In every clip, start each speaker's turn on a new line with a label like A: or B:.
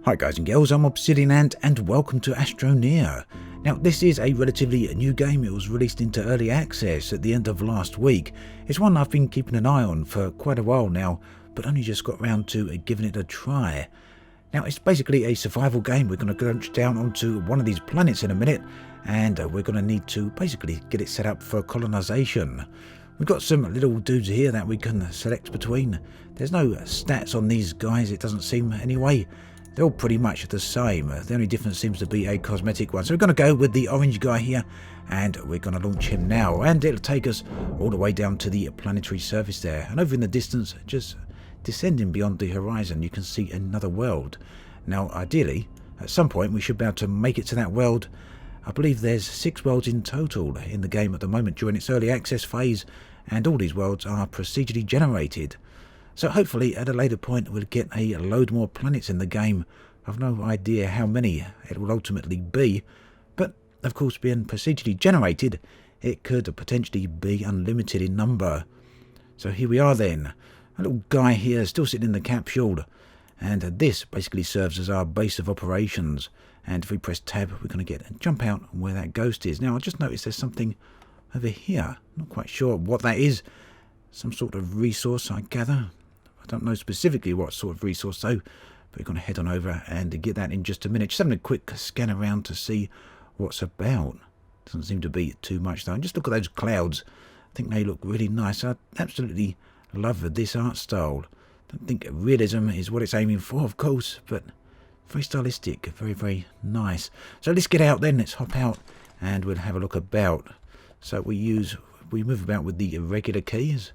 A: Hi guys and girls, I'm Obsidian Ant and welcome to Astroneer. Now this is a relatively new game. It was released into early access at the end of last week. It's one I've been keeping an eye on for quite a while now, but only just got round to giving it a try. Now it's basically a survival game. We're going to launch down onto one of these planets in a minute, and we're going to need to basically get it set up for colonization. We've got some little dudes here that we can select between. There's no stats on these guys, it doesn't seem anyway. They're all pretty much the same. The only difference seems to be a cosmetic one. So we're going to go with the orange guy here, and we're going to launch him now. And it'll take us all the way down to the planetary surface there. And over in the distance, just descending beyond the horizon, you can see another world. Now, ideally, at some point, we should be able to make it to that world. I believe there's 6 worlds in total in the game at the moment during its early access phase, and all these worlds are procedurally generated. So hopefully at a later point we'll get a load more planets in the game. I've no idea how many it will ultimately be, but of course being procedurally generated, it could potentially be unlimited in number. So here we are then, a little guy here still sitting in the capsule, and this basically serves as our base of operations. And if we press tab, we're going to get and jump out where that ghost is. Now I just noticed there's something over here, not quite sure what that is. Some sort of resource, I gather. I don't know specifically what sort of resource though, but we're going to head on over and get that in just a minute. Just having a quick scan around to see what's about. Doesn't seem to be too much though. And just look at those clouds. I think they look really nice. I absolutely love this art style. Don't think realism is what it's aiming for, of course, but very stylistic, very, very nice. So let's get out then. Let's hop out and we'll have a look about. So we move about with the irregular keys.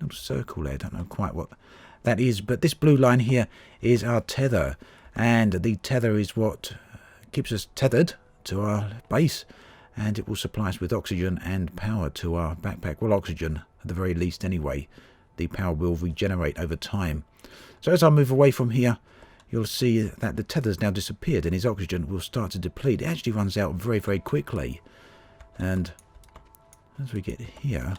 A: Little circle there, don't know quite what that is, but this blue line here is our tether, and the tether is what keeps us tethered to our base, and it will supply us with oxygen and power to our backpack. Well, oxygen at the very least anyway. The power will regenerate over time. So as I move away from here, you'll see that the tether's now disappeared and his oxygen will start to deplete. It actually runs out very, very quickly. And as we get here,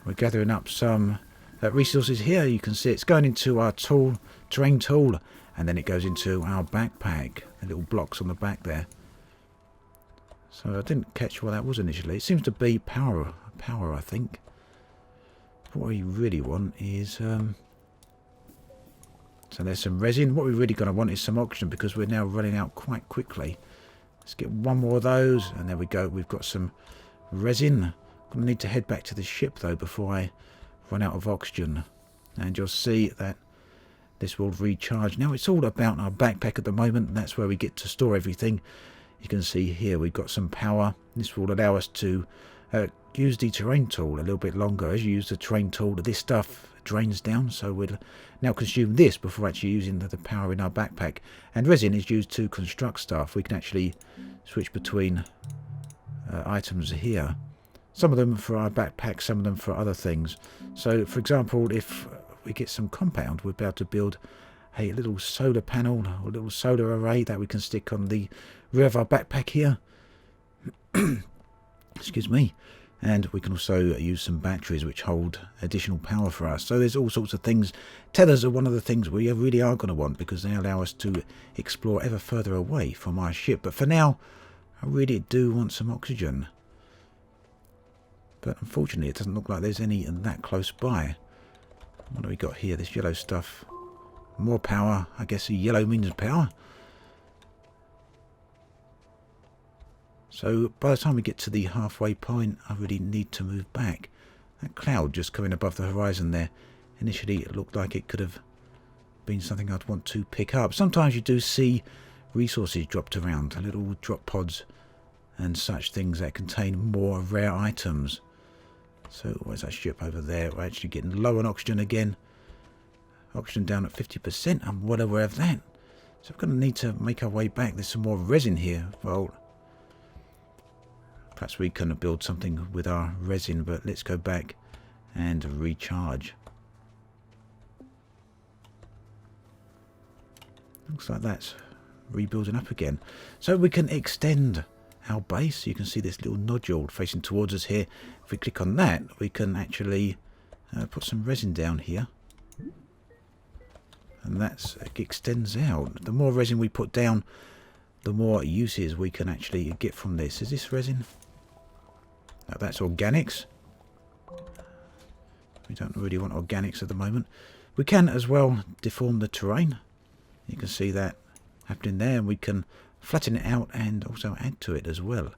A: we're gathering up some resources here. You can see it's going into our terrain tool, and then it goes into our backpack. The little blocks on the back there. So I didn't catch what that was initially. It seems to be power, I think. What we really want is so there's some resin. What we're really going to want is some oxygen, because we're now running out quite quickly. Let's get one more of those, and there we go. We've got some resin. I'm going to need to head back to the ship though before I run out of oxygen, and you'll see that this will recharge. Now it's all about our backpack at the moment, and that's where we get to store everything. You can see here we've got some power. This will allow us to use the terrain tool a little bit longer. As you use the terrain tool, this stuff drains down, so we'll now consume this before actually using the power in our backpack. And resin is used to construct stuff. We can actually switch between items here. Some of them for our backpack, some of them for other things. So, for example, if we get some compound, we'll be able to build a little solar panel or a little solar array that we can stick on the rear of our backpack here. Excuse me. And we can also use some batteries which hold additional power for us. So there's all sorts of things. Tethers are one of the things we really are going to want, because they allow us to explore ever further away from our ship. But for now, I really do want some oxygen. But unfortunately, it doesn't look like there's any that close by. What do we got here? This yellow stuff. More power. I guess yellow means power. So by the time we get to the halfway point, I really need to move back. That cloud just coming above the horizon there. Initially, it looked like it could have been something I'd want to pick up. Sometimes you do see resources dropped around. Little drop pods and such things that contain more rare items. So where's that ship over there? We're actually getting low on oxygen again. Oxygen down at 50%. I'm well aware of that. So we're going to need to make our way back. There's some more resin here. Well, perhaps we can build something with our resin, but let's go back and recharge. Looks like that's rebuilding up again. So we can extend our base. You can see this little nodule facing towards us here. If we click on that, we can actually put some resin down here. and it extends out. The more resin we put down, the more uses we can actually get from this. Is this resin? No, that's organics. We don't really want organics at the moment. We can as well deform the terrain. You can see that happening there, and we can flatten it out and also add to it as well.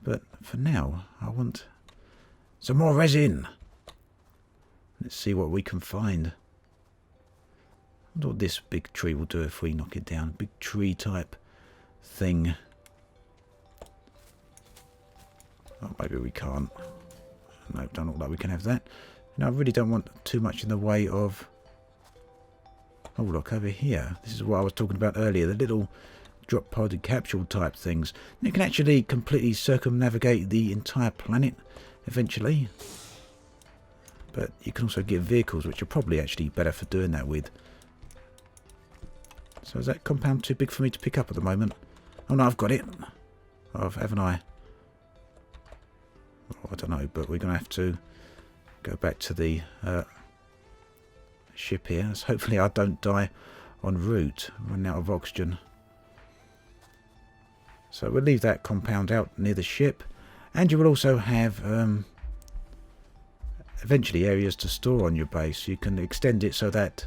A: But for now, I want some more resin. Let's see what we can find. I wonder what this big tree will do if we knock it down. Big tree type thing. Oh, maybe we can't. No, don't look like we can have that. No, I really don't want too much in the way of... Oh, look, over here. This is what I was talking about earlier. The little drop pod capsule type things. You can actually completely circumnavigate the entire planet eventually. But you can also get vehicles, which are probably actually better for doing that with. So is that compound too big for me to pick up at the moment? Oh no, I've got it. Oh, haven't I? Oh, I don't know, but we're going to have to go back to the ship here. So hopefully I don't die en route. I'm running out of oxygen. So we'll leave that compound out near the ship. And you will also have eventually areas to store on your base. You can extend it so that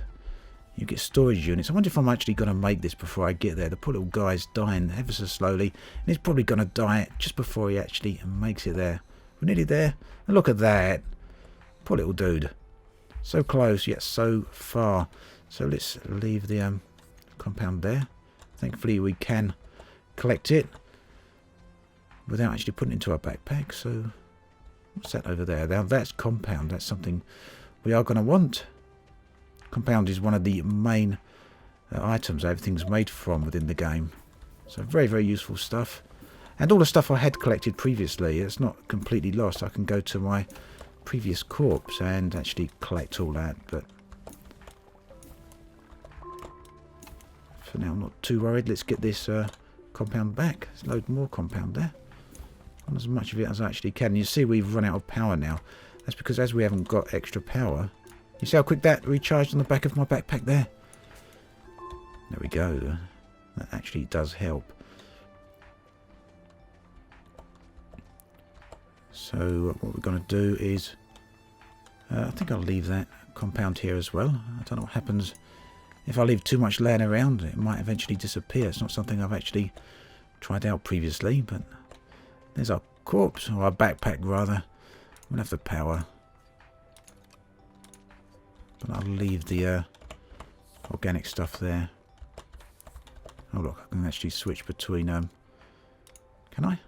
A: you get storage units. I wonder if I'm actually going to make this before I get there. The poor little guy's dying ever so slowly, and he's probably going to die just before he actually makes it there. We're nearly there. And look at that. Poor little dude. So close, yet so far. So let's leave the compound there. Thankfully we can collect it without actually putting it into our backpack. So what's that over there? Now that's compound. That's something we are going to want. Compound is one of the main items everything's made from within the game. So very, very useful stuff. And all the stuff I had collected previously, it's not completely lost. I can go to my previous corpse and actually collect all that. But for now, I'm not too worried. Let's get this compound back. There's load more compound there. Not as much of it as I actually can. You see we've run out of power now. That's because as we haven't got extra power... You see how quick that recharged on the back of my backpack there? There we go. That actually does help. So what we're going to do is... I think I'll leave that compound here as well. I don't know what happens if I leave too much laying around. It might eventually disappear. It's not something I've actually tried out previously. But there's our corpse, or our backpack rather. We'll have the power. But I'll leave the organic stuff there. Oh look, I can actually switch between can I?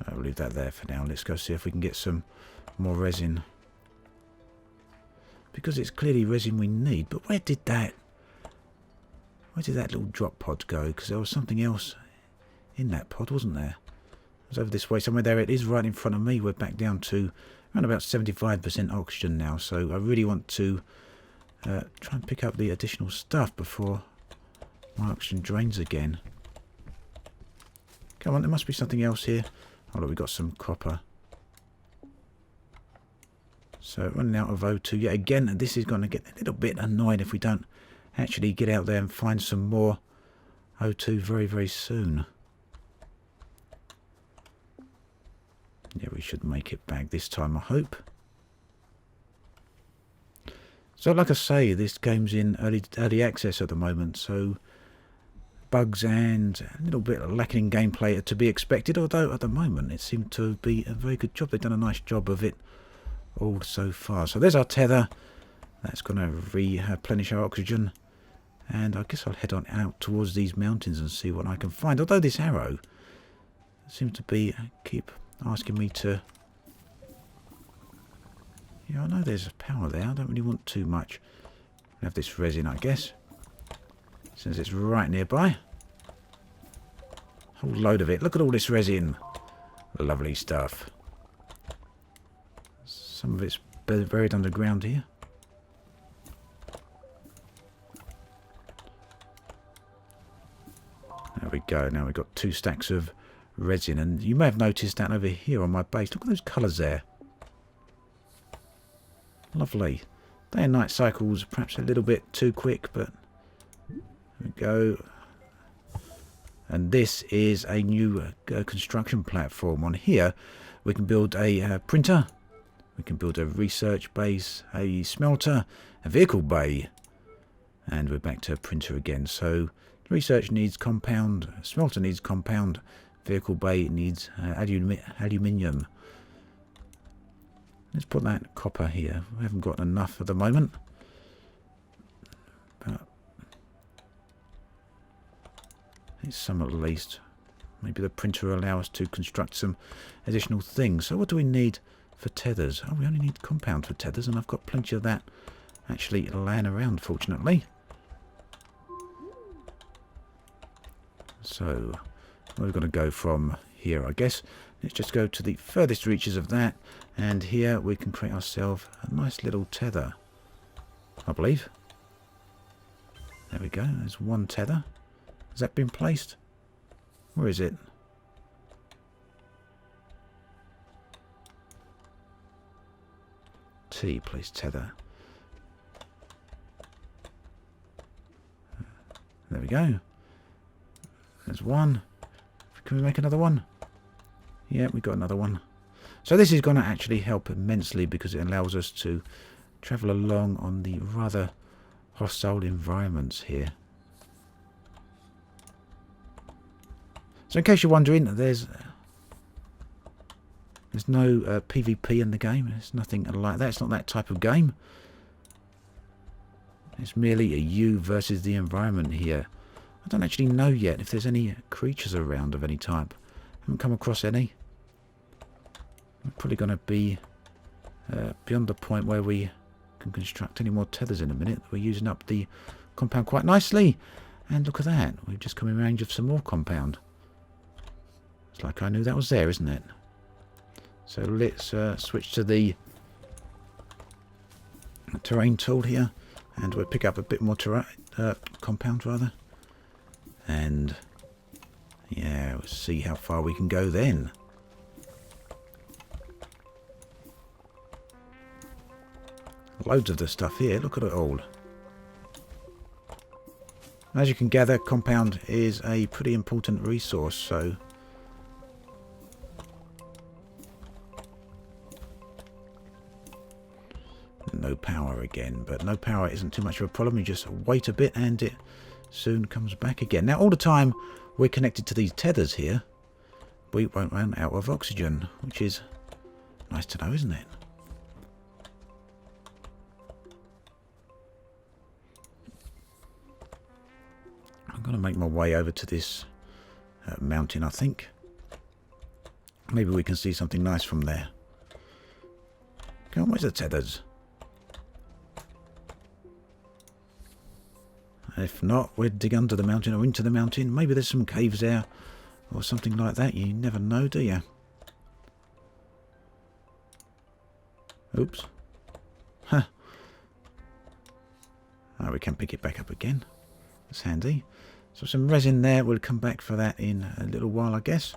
A: I'll leave that there for now. Let's go see if we can get some more resin. Because it's clearly resin we need. But where did that little drop pod go? Because there was something else in that pod, wasn't there? It was over this way somewhere. There it is, right in front of me. We're back down to around about 75% oxygen now. So I really want to try and pick up the additional stuff before my oxygen drains again. Come on, there must be something else here. Oh look, we've got some copper. So running out of O2 yet again, and this is going to get a little bit annoying if we don't actually get out there and find some more O2 very, very soon. Yeah, we should make it back this time, I hope. So like I say, this game's in early access at the moment, so bugs and a little bit of lacking in gameplay are to be expected, although at the moment it seemed to be a very good job. They've done a nice job of it all so far. So there's our tether. That's going to replenish our oxygen. And I guess I'll head on out towards these mountains and see what I can find. Although this arrow seems to be keep asking me to... Yeah, I know there's power there. I don't really want too much. I'll have this resin, I guess. Since it's right nearby. Whole load of it. Look at all this resin. Lovely stuff. Some of it's buried underground here. There we go. Now we've got 2 stacks of resin. And you may have noticed that over here on my base. Look at those colours there. Lovely. Day and night cycles, perhaps a little bit too quick, but there we go. And this is a new construction platform. On here, we can build a printer, we can build a research base, a smelter, a vehicle bay, and we're back to a printer again. So research needs compound, smelter needs compound, vehicle bay needs aluminium. Let's put that copper here. We haven't got enough at the moment. But it's some at least. Maybe the printer will allow us to construct some additional things. So what do we need for tethers? Oh, we only need compound for tethers, and I've got plenty of that actually laying around, fortunately. So we're going to go from here, I guess. Let's just go to the furthest reaches of that, and here we can create ourselves a nice little tether, I believe. There we go, there's one tether. Has that been placed? Where is it? T, place tether. There we go. There's one. Can we make another one? Yeah, we got another one. So this is going to actually help immensely because it allows us to travel along on the rather hostile environments here. So in case you're wondering, there's no PvP in the game. There's nothing like that. It's not that type of game. It's merely a you versus the environment here. I don't actually know yet if there's any creatures around of any type. I haven't come across any. We're probably going to be beyond the point where we can construct any more tethers in a minute. We're using up the compound quite nicely. And look at that. We've just come in range of some more compound. It's like I knew that was there, isn't it? So let's switch to the terrain tool here. And we'll pick up a bit more compound, rather. And yeah, we'll see how far we can go then. Loads of the stuff here. Look at it all. As you can gather, compound is a pretty important resource, so no power again, but no power isn't too much of a problem. You just wait a bit and it soon comes back again. Now all the time we're connected to these tethers here, we won't run out of oxygen, which is nice to know, isn't it? I'm going to make my way over to this mountain, I think. Maybe we can see something nice from there. Come on, where's the tethers? If not, we'll dig under the mountain or into the mountain. Maybe there's some caves there or something like that. You never know, do you? Oops. Huh. Oh, we can pick it back up again. That's handy. So some resin there. We'll come back for that in a little while, I guess.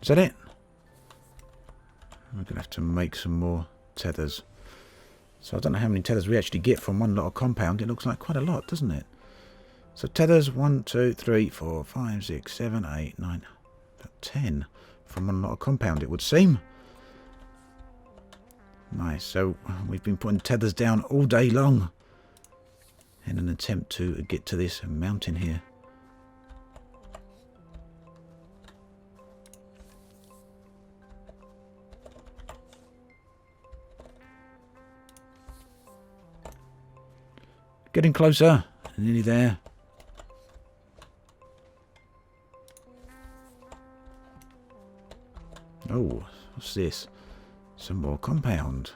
A: Is that it? We're going to have to make some more tethers. So I don't know how many tethers we actually get from one lot of compound. It looks like quite a lot, doesn't it? So tethers, 1, 2, 3, 4, 5, 6, 7, 8, 9, about 10 from one lot of compound, it would seem. Nice. So we've been putting tethers down all day long in an attempt to get to this mountain here. Getting closer. Nearly there. Oh, what's this? Some more compound.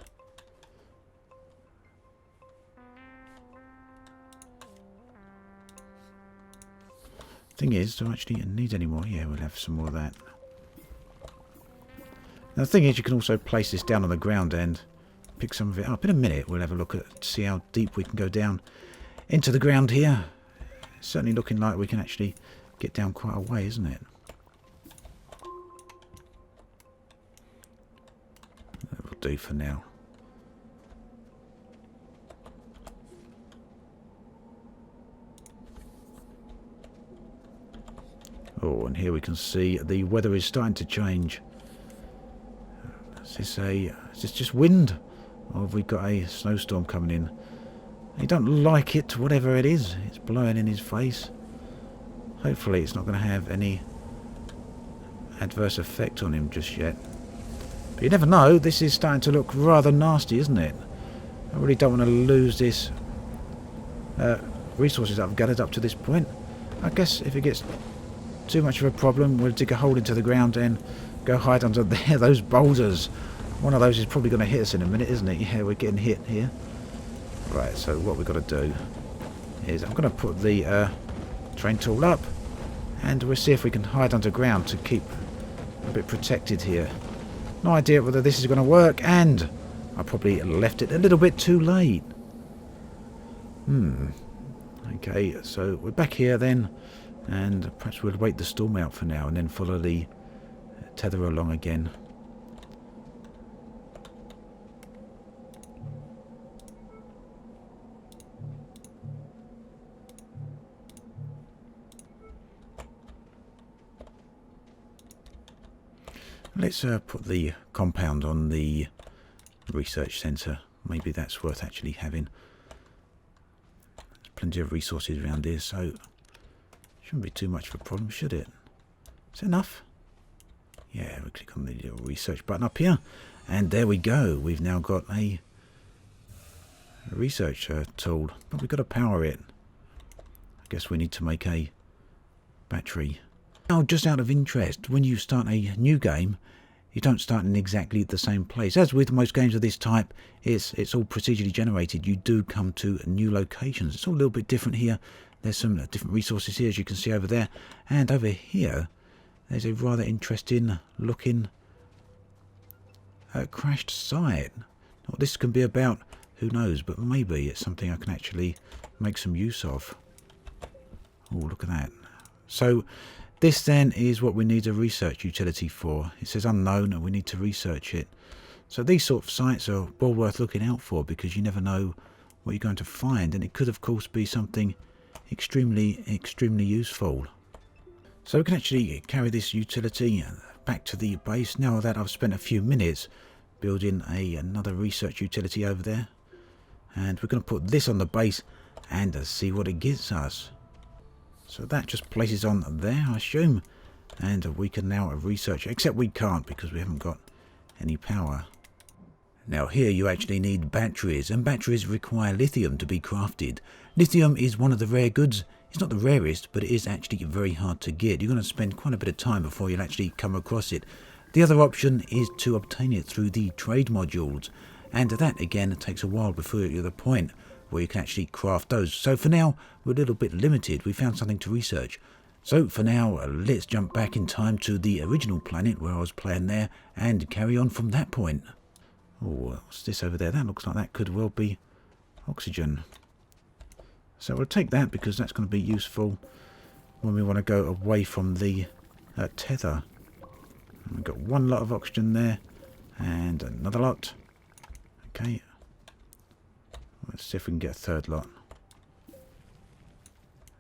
A: Thing is, do I actually need any more? Yeah, we'll have some more of that. Now the thing is, you can also place this down on the ground and pick some of it up. In a minute we'll have a look at, see how deep we can go down into the ground here. It's certainly looking like we can actually get down quite a way, isn't it? That will do for now. Oh, and here we can see the weather is starting to change. Is this just wind? Or have we got a snowstorm coming in? He don't like it, whatever it is. It's blowing in his face. Hopefully it's not going to have any adverse effect on him just yet. But you never know. This is starting to look rather nasty, isn't it? I really don't want to lose this resources that I've gathered up to this point. I guess if it gets too much of a problem, we'll dig a hole into the ground and go hide under there. Those boulders. One of those is probably going to hit us in a minute, isn't it? Yeah, we're getting hit here. Right, so what we've got to do is I'm going to put the train tool up, and we'll see if we can hide underground to keep a bit protected here. No idea whether this is going to work, and I probably left it a little bit too late. Okay, so we're back here then, and perhaps we'll wait the storm out for now and then follow the tether along again. Let's put the compound on the research centre. Maybe that's worth actually having. There's plenty of resources around here, so shouldn't be too much of a problem, should it? Is that enough? Yeah, we click on the little research button up here, and there we go. We've now got a research tool, but we've got to power it. I guess we need to make a battery. Now, just out of interest, when you start a new game, you don't start in exactly the same place. As with most games of this type, it's all procedurally generated. You do come to new locations. It's all a little bit different here. There's some different resources here, as you can see over there. And over here, there's a rather interesting looking crashed site. What this can be about, who knows, but maybe it's something I can actually make some use of. Oh, look at that. So this then is what we need a research utility for. It says unknown and we need to research it. So these sort of sites are well worth looking out for, because you never know what you're going to find, and it could of course be something extremely useful. So we can actually carry this utility back to the base now that I've spent a few minutes building another research utility over there, and we're going to put this on the base and see what it gives us. So that just places on there, I assume, and we can now research, except we can't because we haven't got any power. Now here you actually need batteries, and batteries require lithium to be crafted. Lithium is one of the rare goods. It's not the rarest, but it is actually very hard to get. You're going to spend quite a bit of time before you'll actually come across it. The other option is to obtain it through the trade modules, and that again takes a while before you're at the point where you can actually craft those. So for now, we're a little bit limited. We found something to research. So for now, let's jump back in time to the original planet where I was playing there and carry on from that point. Oh, what's this over there? That looks like that could well be oxygen. So we'll take that because that's going to be useful when we want to go away from the tether. And we've got one lot of oxygen there and another lot. Okay. Let's see if we can get a third lot.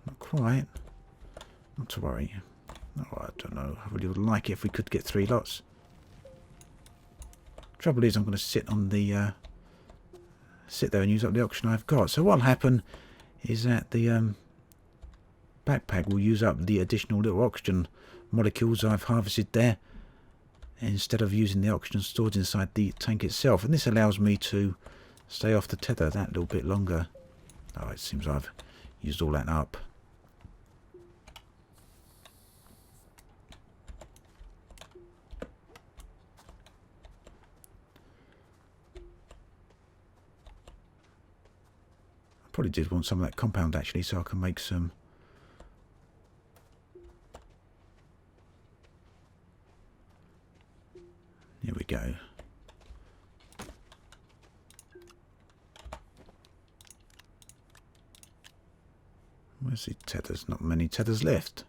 A: Not quite. Not to worry. Oh, I don't know. I really would like it if we could get 3 lots. Trouble is, I'm going to sit there and use up the oxygen I've got. So what'll happen is that the backpack will use up the additional little oxygen molecules I've harvested there, instead of using the oxygen stored inside the tank itself. And this allows me to stay off the tether that little bit longer. Oh, it seems I've used all that up. I probably did want some of that compound actually, so I can make some. Here we go. go. Where's the tethers? Not many tethers left.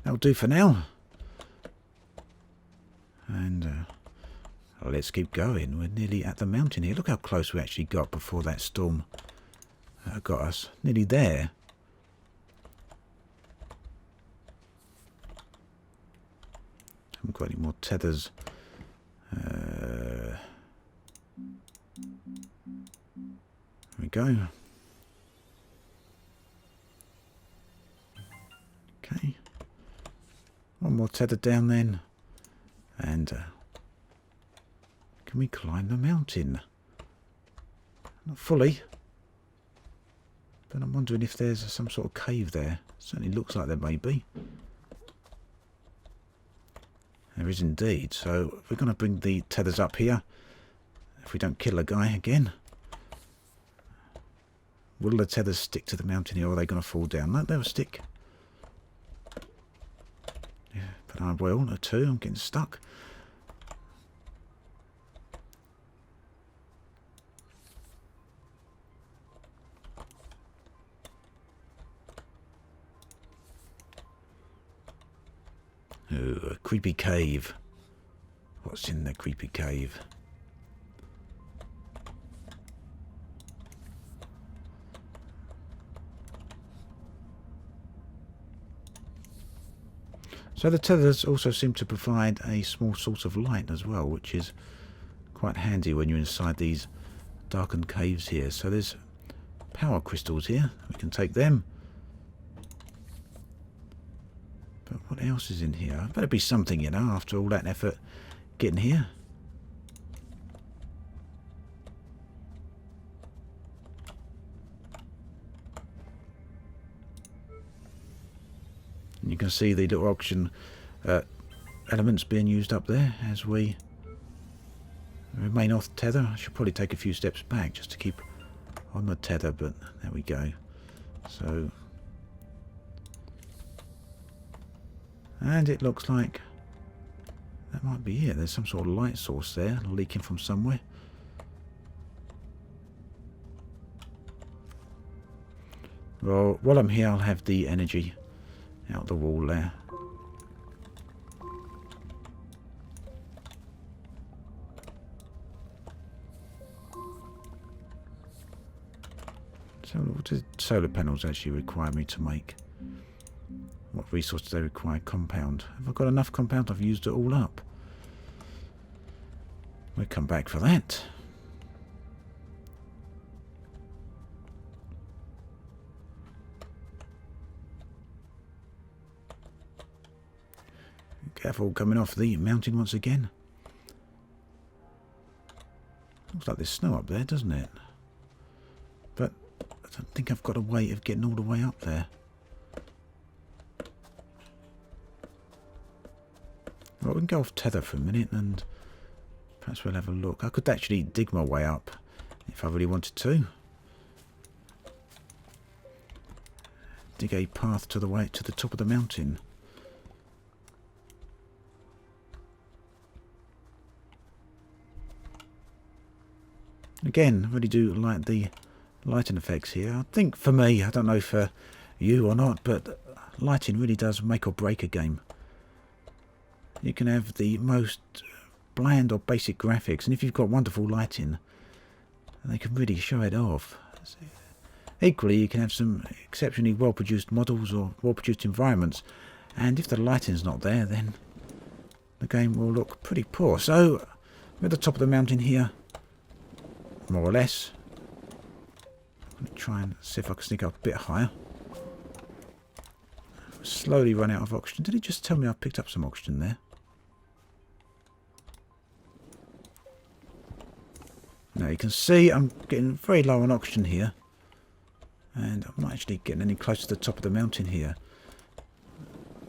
A: That'll do for now. And let's keep going. We're nearly at the mountain here. Look how close we actually got before that storm got us. Nearly there. Haven't got any more tethers. There we go. Okay. One more tether down then. And can we climb the mountain? Not fully. But I'm wondering if there's some sort of cave there. Certainly looks like there may be. There is indeed. So we're going to bring the tethers up here. If we don't kill a guy again. Will the tethers stick to the mountain here, or are they going to fall down? No, they'll stick. Yeah, but I will too. I'm getting stuck. Oh, a creepy cave. What's in the creepy cave? So the tethers also seem to provide a small source of light as well, which is quite handy when you're inside these darkened caves here. So there's power crystals here. We can take them. But what else is in here? Better be something, you know, after all that effort getting here. And you can see the little oxygen elements being used up there as we remain off the tether. I should probably take a few steps back just to keep on the tether, but there we go. So, and it looks like that might be it. There's some sort of light source there leaking from somewhere. Well, while I'm here, I'll have the energy out the wall there. So what do solar panels actually require me to make? What resources do they require? Compound. Have I got enough compound? I've used it all up. We'll come back for that. Careful coming off the mountain once again. Looks like there's snow up there, doesn't it? But I don't think I've got a way of getting all the way up there. Well, we can go off tether for a minute and perhaps we'll have a look. I could actually dig my way up if I really wanted to. Dig a path to the way to the top of the mountain. Again, I really do like the lighting effects here. I think for me, I don't know for you or not, but lighting really does make or break a game. You can have the most bland or basic graphics, and if you've got wonderful lighting, they can really show it off. Equally, you can have some exceptionally well-produced models or well-produced environments, and if the lighting's not there, then the game will look pretty poor. So, we're at the top of the mountain here. More or less. I'm going to try and see if I can sneak up a bit higher. Slowly run out of oxygen. Did it just tell me I picked up some oxygen there? Now you can see I'm getting very low on oxygen here. And I'm not actually getting any closer to the top of the mountain here.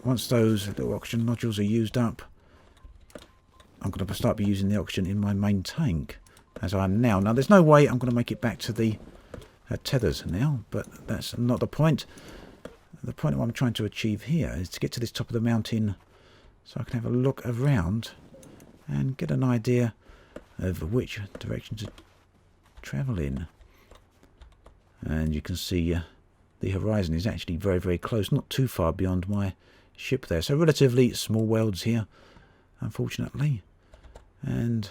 A: Once those little oxygen nodules are used up, I'm going to start using the oxygen in my main tank. As I am now. Now, there's no way I'm going to make it back to the tethers now, but that's not the point. The point of what I'm trying to achieve here is to get to this top of the mountain so I can have a look around and get an idea of which direction to travel in. And you can see the horizon is actually very, very close, not too far beyond my ship there. So relatively small worlds here, unfortunately. And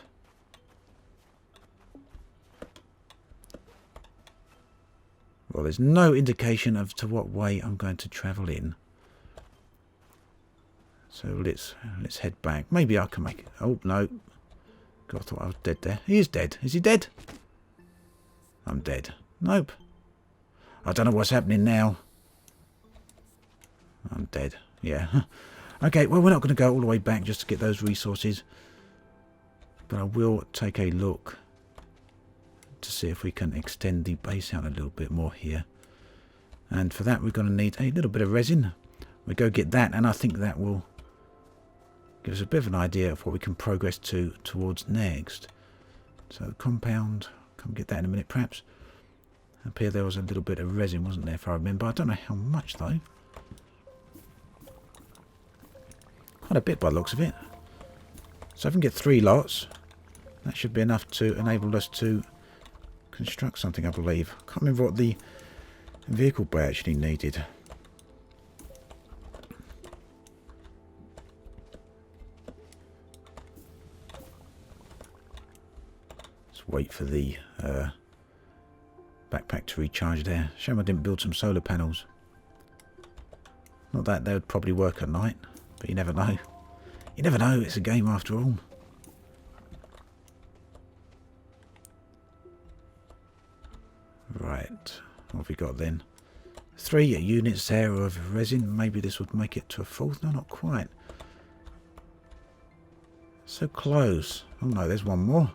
A: well, there's no indication as to what way I'm going to travel in. So let's head back. Maybe I can make it. Oh no! God, I thought I was dead there. He is dead. Is he dead? I'm dead. Nope. I don't know what's happening now. I'm dead. Yeah. Okay, well, we're not going to go all the way back just to get those resources. But I will take a look to see if we can extend the base out a little bit more here. And for that, we're going to need a little bit of resin. We'll go get that, and I think that will give us a bit of an idea of what we can progress towards next. So compound, come get that in a minute perhaps. Up here there was a little bit of resin, wasn't there, if I remember. I don't know how much though. Quite a bit by the looks of it. So if we can get 3 lots, that should be enough to enable us to construct something, I believe. I can't remember what the vehicle bay actually needed. Let's wait for the backpack to recharge there. Shame I didn't build some solar panels. Not that they would probably work at night, but you never know. You never know, it's a game after all. Right, what have we got then? 3 units there of resin. Maybe this would make it to a 4th. No, not quite. So close. Oh no, there's one more.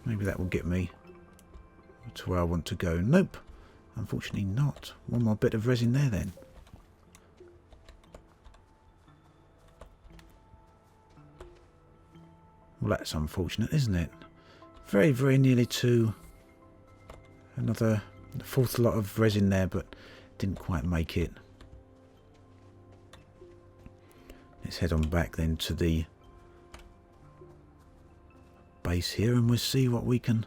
A: Maybe that will get me to where I want to go. Nope, unfortunately not. One more bit of resin there then. Well, that's unfortunate, isn't it? Very, very nearly to another 4th lot of resin there, but didn't quite make it. Let's head on back then to the base here, and we'll see what we can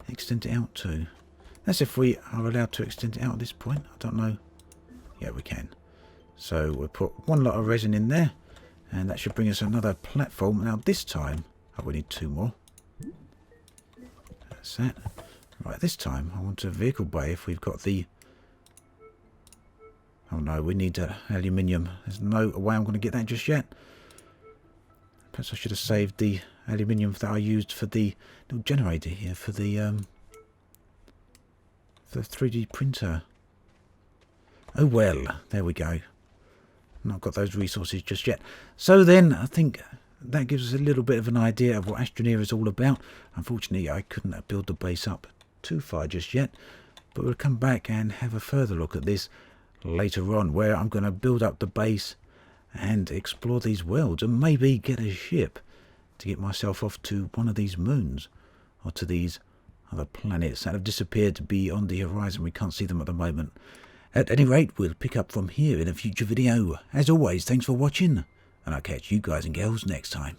A: extend it out to. That's if we are allowed to extend it out at this point. I don't know. Yeah, we can. So we'll put 1 lot of resin in there, and that should bring us another platform. Now this time, we need 2 more. That's that. Right, this time I want a vehicle bay if we've got the... Oh no, we need aluminium. There's no way I'm going to get that just yet. Perhaps I should have saved the aluminium that I used for the little generator here for the 3D printer. Oh well, there we go. Not got those resources just yet. So then, I think that gives us a little bit of an idea of what Astroneer is all about. Unfortunately, I couldn't build the base up too far just yet, but we'll come back and have a further look at this later on, where I'm going to build up the base and explore these worlds and maybe get a ship to get myself off to one of these moons or to these other planets that have disappeared beyond the horizon. We can't see them at the moment. At any rate, we'll pick up from here in a future video. As always, thanks for watching, and I'll catch you guys and girls next time.